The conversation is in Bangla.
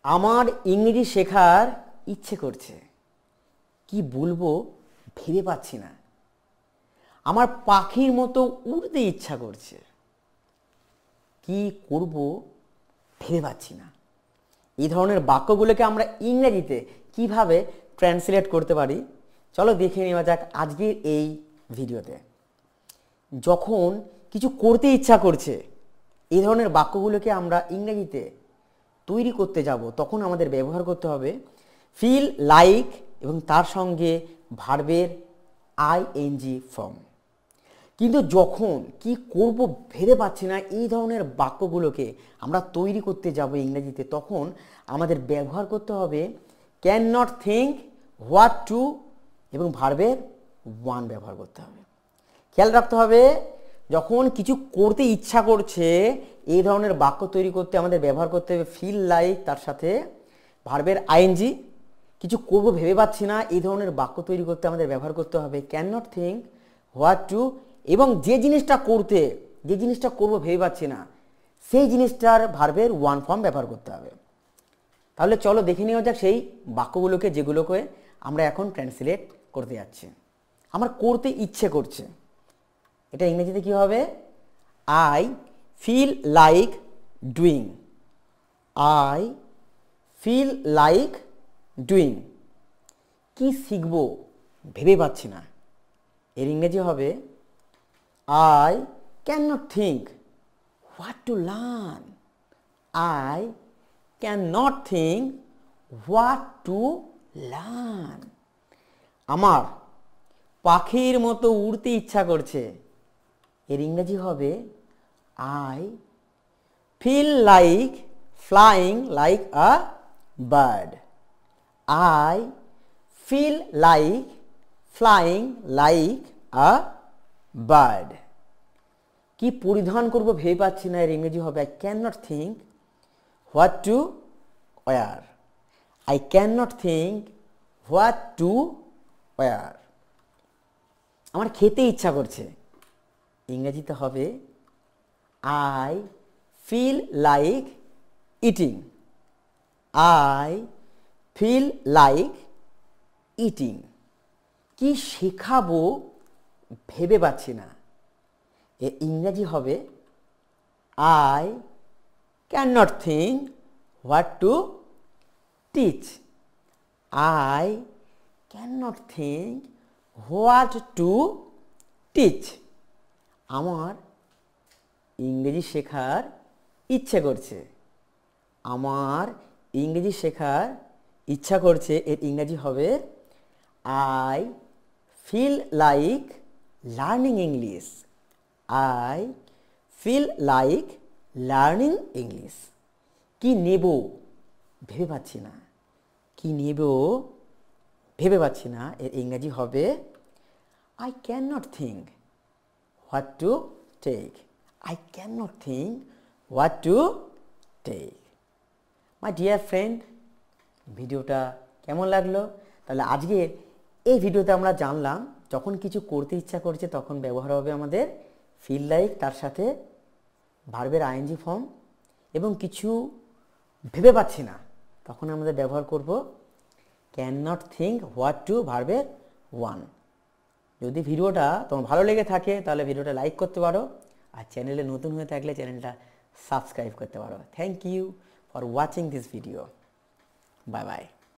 আমার ইংরেজি শেখার ইচ্ছে করছে, কি বলবো ভেবে পাচ্ছি না। আমার পাখির মতো উড়তে ইচ্ছা করছে, কি করব ভেবে পাচ্ছি না। এই ধরনের বাক্যগুলোকে আমরা ইংরেজিতে কিভাবে ট্রান্সলেট করতে পারি, চলো দেখে নেওয়া যাক আজকের এই ভিডিওতে। যখন কিছু করতে ইচ্ছা করছে, এই ধরনের বাক্যগুলোকে আমরা ইংরেজিতে তৈরি করতে যাব, তখন আমাদের ব্যবহার করতে হবে ফিল লাইক এবং তার সঙ্গে ভার্বের আইএনজি ফর্ম। কিন্তু যখন কি করব ভেবে পাচ্ছি না, এই ধরনের বাক্যগুলোকে আমরা তৈরি করতে যাব ইংরেজিতে, তখন আমাদের ব্যবহার করতে হবে can not think, what two এবং ভার্বের ওয়ান ব্যবহার করতে হবে। খেয়াল রাখতে হবে, যখন কিছু করতে ইচ্ছা করছে এই ধরনের বাক্য তৈরি করতে আমাদের ব্যবহার করতে হবে ফিল লাইক, তার সাথে ভার্বের আইএনজি। কিছু করব ভেবে পাচ্ছি না, এই ধরনের বাক্য তৈরি করতে আমাদের ব্যবহার করতে হবে can not think, what two এবং যে জিনিসটা করব ভেবে পাচ্ছি না সেই জিনিসটার ভার্বের ওয়ান ফর্ম ব্যবহার করতে হবে। তাহলে চলো দেখে নেওয়া যাক সেই বাক্যগুলোকে, যেগুলোকে আমরা এখন ট্রান্সলেট করতে যাচ্ছি। আমার করতে ইচ্ছে করছে, এটা ইংরেজিতে কী হবে? I feel like doing. I feel like doing. কি শিখব ভেবে পাচ্ছি না, এর ইংরেজি হবে I can not think, what to learn. I can not think, what to learn. আমার পাখির মতো উড়তে ইচ্ছা করছে, এর ইংরেজি হবে I feel like flying like a bird. I feel like flying like a bird. কি পরিধান করব ভেবে পাচ্ছি না, এর ইংরেজি হবে I can not think, what to wear. I can not think, what to wear. আমার খেতে ইচ্ছা করছে, ইংরেজিতে হবে I feel like eating. I feel like eating. কি শেখাবো ভেবে পাচ্ছি না, এর ইংরেজি হবে I can not think, what to teach. I can not think, what to teach. আমার ইংরেজি শেখার ইচ্ছে করছে, আমার ইংরেজি শেখার ইচ্ছা করছে, এর ইংরেজি হবে I feel like learning English. I feel like learning English. কি নেব ভেবে পাচ্ছি না, কি নেব ভেবে পাচ্ছি না, এর ইংরেজি হবে I can not think, what to take. I can not think, what to take. My dear friend, ভিডিওটা কেমন লাগলো? তাহলে আজকের এই ভিডিওতে আমরা জানলাম যখন কিছু করতে ইচ্ছা করছে তখন ব্যবহার হবে আমাদের ফিল লাইক, তার সাথে ভার্বের আইএনজি ফর্ম, এবং কিছু ভেবে পাচ্ছি না তখন আমাদের ব্যবহার করব can not think, what two ভার্বের ওয়ান। যদি ভিডিওটা তোমার ভালো লেগে থাকে তাহলে ভিডিওটা লাইক করতে পারো, আর চ্যানেলে নতুন হয়ে থাকলে চ্যানেলটা সাবস্ক্রাইব করতে পারো। Thank you for watching this video. Bye by.